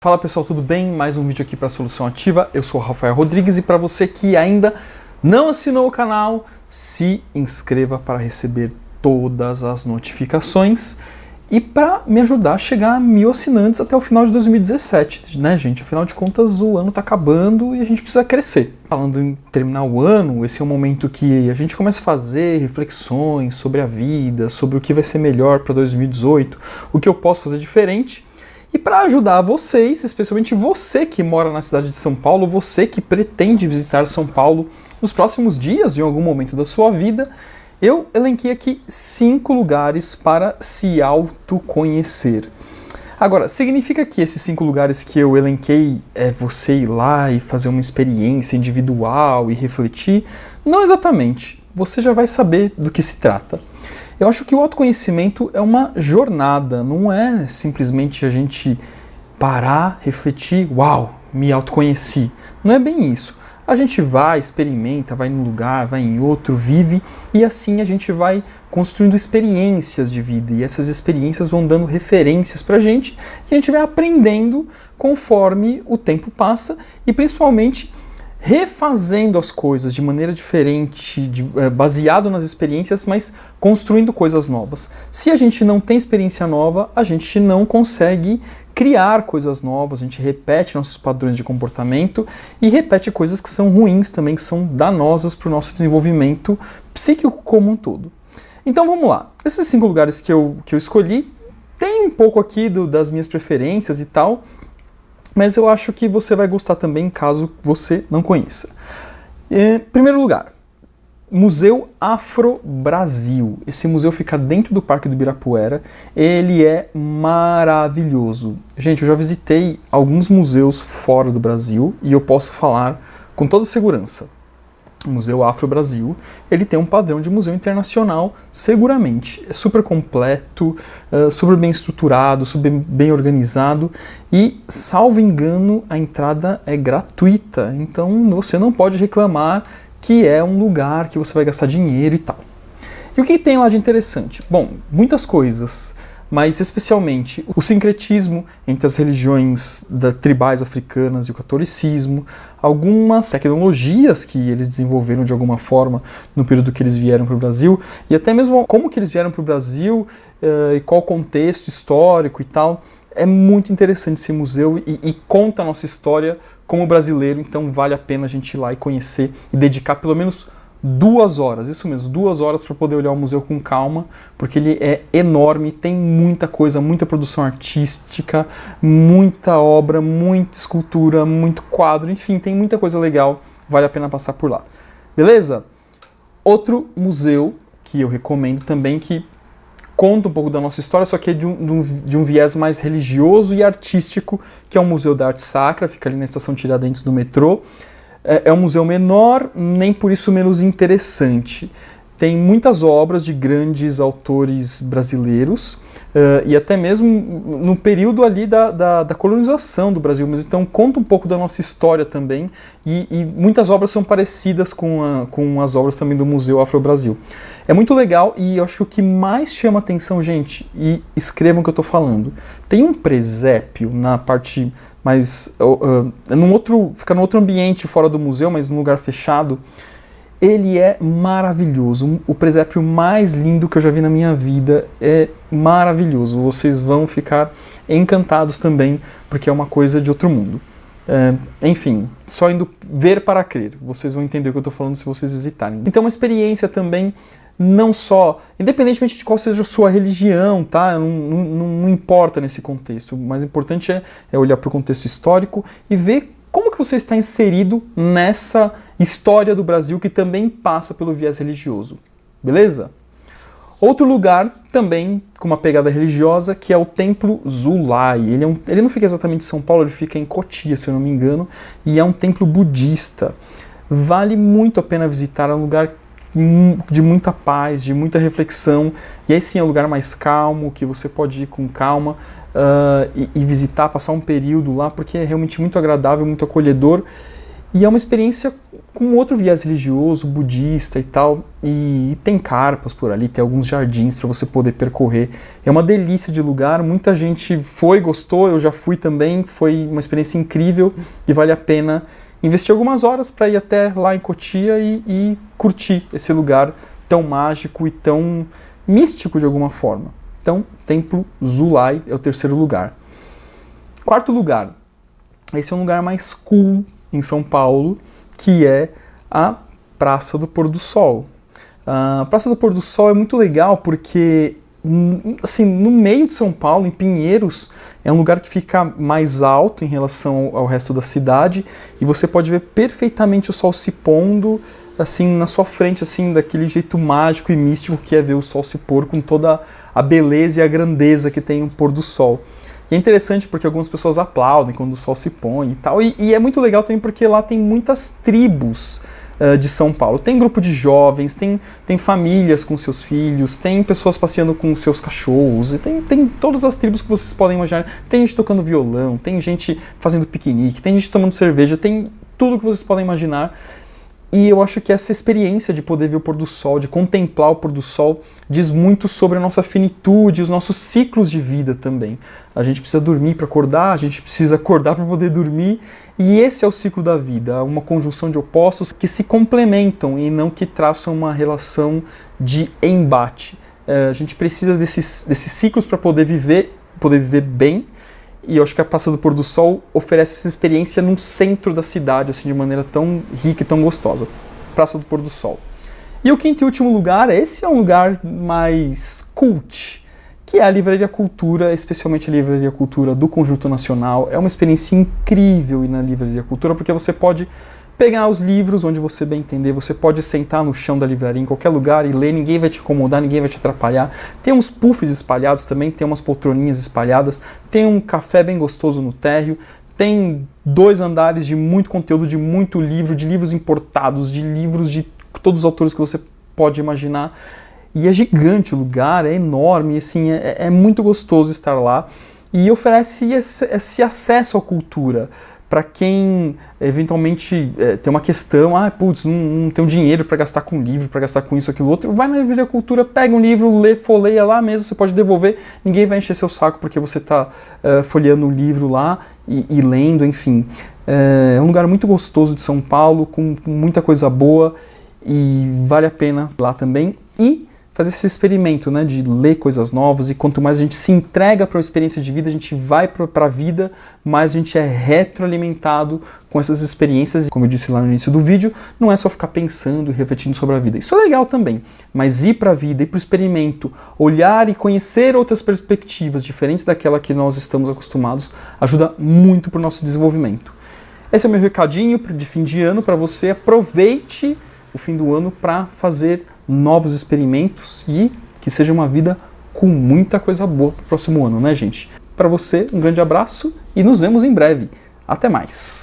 Fala pessoal, tudo bem? Mais um vídeo aqui para Solução Ativa. Eu sou o Rafael Rodrigues e para você que ainda não assinou o canal, se inscreva para receber todas as notificações e para me ajudar a chegar a 1000 assinantes até o final de 2017, né, gente? Afinal de contas, o ano tá acabando e a gente precisa crescer. Falando em terminar o ano, esse é o momento que a gente começa a fazer reflexões sobre a vida, sobre o que vai ser melhor para 2018, o que eu posso fazer diferente. E para ajudar vocês, especialmente você que mora na cidade de São Paulo, você que pretende visitar São Paulo nos próximos dias, em algum momento da sua vida, eu elenquei aqui 5 lugares para se autoconhecer. Agora, significa que esses 5 lugares que eu elenquei é você ir lá e fazer uma experiência individual e refletir? Não exatamente. Você já vai saber do que se trata. Eu acho que o autoconhecimento é uma jornada, não é simplesmente a gente parar, refletir, uau, me autoconheci. Não é bem isso. A gente vai, experimenta, vai num lugar, vai em outro, vive, e assim a gente vai construindo experiências de vida, e essas experiências vão dando referências pra gente, e a gente vai aprendendo conforme o tempo passa, e principalmente refazendo as coisas de maneira diferente, baseado nas experiências, mas construindo coisas novas. Se a gente não tem experiência nova, a gente não consegue criar coisas novas, a gente repete nossos padrões de comportamento e repete coisas que são ruins também, que são danosas para o nosso desenvolvimento psíquico como um todo. Então vamos lá. Esses 5 lugares que eu escolhi, tem um pouco aqui das minhas preferências e tal, mas eu acho que você vai gostar também caso você não conheça. Primeiro lugar, Museu Afro-Brasil. Esse museu fica dentro do Parque do Ibirapuera. Ele é maravilhoso. Gente, eu já visitei alguns museus fora do Brasil e eu posso falar com toda segurança. O Museu Afro-Brasil, ele tem um padrão de museu internacional, seguramente. É super completo, super bem estruturado, super bem organizado e, salvo engano, a entrada é gratuita. Então você não pode reclamar que é um lugar que você vai gastar dinheiro e tal. E o que tem lá de interessante? Bom, muitas coisas, mas especialmente o sincretismo entre as religiões tribais africanas e o catolicismo, algumas tecnologias que eles desenvolveram de alguma forma no período que eles vieram para o Brasil, e até mesmo como que eles vieram para o Brasil e qual o contexto histórico e tal. É muito interessante esse museu e conta a nossa história como brasileiro, então vale a pena a gente ir lá e conhecer e dedicar pelo menos 2 horas, isso mesmo, 2 horas para poder olhar o museu com calma, porque ele é enorme, tem muita coisa, muita produção artística, muita obra, muita escultura, muito quadro, enfim, tem muita coisa legal, vale a pena passar por lá. Beleza? Outro museu que eu recomendo também, que conta um pouco da nossa história, só que é de um viés mais religioso e artístico, que é o Museu da Arte Sacra, fica ali na Estação Tiradentes do metrô. É um museu menor, nem por isso menos interessante. Tem muitas obras de grandes autores brasileiros, e até mesmo no período ali da colonização do Brasil, mas então conta um pouco da nossa história também, e muitas obras são parecidas com as obras também do Museu Afro-Brasil. É muito legal, e eu acho que o que mais chama atenção, gente, e escrevam o que eu estou falando, tem um presépio na parte mais... fica num outro ambiente fora do museu, mas num lugar fechado. Ele é maravilhoso, o presépio mais lindo que eu já vi na minha vida, é maravilhoso. Vocês vão ficar encantados também, porque é uma coisa de outro mundo. Enfim, só indo ver para crer, vocês vão entender o que eu estou falando se vocês visitarem. Então uma experiência também, não só, independentemente de qual seja a sua religião, tá? Não importa nesse contexto, o mais importante é olhar para o contexto histórico e ver como que você está inserido nessa história do Brasil que também passa pelo viés religioso, beleza? Outro lugar também com uma pegada religiosa, que é o Templo Zulai. Ele não fica exatamente em São Paulo, ele fica em Cotia, se eu não me engano, e é um templo budista. Vale muito a pena visitar, é um lugar de muita paz, de muita reflexão, e aí sim é um lugar mais calmo, que você pode ir com calma e visitar, passar um período lá, porque é realmente muito agradável, muito acolhedor. E é uma experiência com outro viés religioso, budista e tal, e tem carpas por ali, tem alguns jardins para você poder percorrer. É uma delícia de lugar, muita gente foi, gostou, eu já fui também, foi uma experiência incrível e vale a pena investir algumas horas para ir até lá em Cotia e curtir esse lugar tão mágico e tão místico de alguma forma. Então, Templo Zulai é o terceiro lugar. Quarto lugar, esse é um lugar mais cool em São Paulo, que é a Praça do Pôr do Sol. A Praça do Pôr do Sol é muito legal porque, assim, no meio de São Paulo, em Pinheiros, é um lugar que fica mais alto em relação ao resto da cidade e você pode ver perfeitamente o sol se pondo, assim, na sua frente, assim, daquele jeito mágico e místico que é ver o sol se pôr com toda a beleza e a grandeza que tem o pôr do sol. E é interessante porque algumas pessoas aplaudem quando o sol se põe e tal. E é muito legal também porque lá tem muitas tribos de São Paulo. Tem grupo de jovens, tem famílias com seus filhos, tem pessoas passeando com seus cachorros, e tem todas as tribos que vocês podem imaginar. Tem gente tocando violão, tem gente fazendo piquenique, tem gente tomando cerveja, tem tudo que vocês podem imaginar. E eu acho que essa experiência de poder ver o pôr do sol, de contemplar o pôr do sol, diz muito sobre a nossa finitude, os nossos ciclos de vida também. A gente precisa dormir para acordar, a gente precisa acordar para poder dormir, e esse é o ciclo da vida, uma conjunção de opostos que se complementam e não que traçam uma relação de embate. A gente precisa desses ciclos para poder viver bem. E eu acho que a Praça do Pôr do Sol oferece essa experiência num centro da cidade, assim, de maneira tão rica e tão gostosa. Praça do Pôr do Sol. E o quinto e último lugar, esse é um lugar mais cult, que é a Livraria Cultura, especialmente a Livraria Cultura do Conjunto Nacional. É uma experiência incrível ir na Livraria Cultura, porque você pode pegar os livros onde você bem entender, você pode sentar no chão da livraria em qualquer lugar e ler, ninguém vai te incomodar, ninguém vai te atrapalhar. Tem uns puffs espalhados também, tem umas poltroninhas espalhadas, tem um café bem gostoso no térreo, tem 2 andares de muito conteúdo, de muito livro, de livros importados, de livros de todos os autores que você pode imaginar. E é gigante o lugar, é enorme, assim, é muito gostoso estar lá e oferece esse acesso à cultura. Para quem eventualmente tem uma questão, não tenho dinheiro para gastar com livro, para gastar com isso, aquilo, outro, vai na Livraria Cultura, pega um livro, lê, folheia lá mesmo, você pode devolver, ninguém vai encher seu saco porque você está folheando um livro lá e lendo, enfim. É um lugar muito gostoso de São Paulo, com muita coisa boa e vale a pena lá também. E fazer esse experimento, né, de ler coisas novas, e quanto mais a gente se entrega para a experiência de vida, a gente vai para a vida, mais a gente é retroalimentado com essas experiências. Como eu disse lá no início do vídeo, não é só ficar pensando e refletindo sobre a vida. Isso é legal também, mas ir para a vida, ir para o experimento, olhar e conhecer outras perspectivas diferentes daquela que nós estamos acostumados, ajuda muito para o nosso desenvolvimento. Esse é o meu recadinho de fim de ano para você. Aproveite o fim do ano para fazer novos experimentos e que seja uma vida com muita coisa boa para o próximo ano, né, gente? Para você, um grande abraço e nos vemos em breve. Até mais!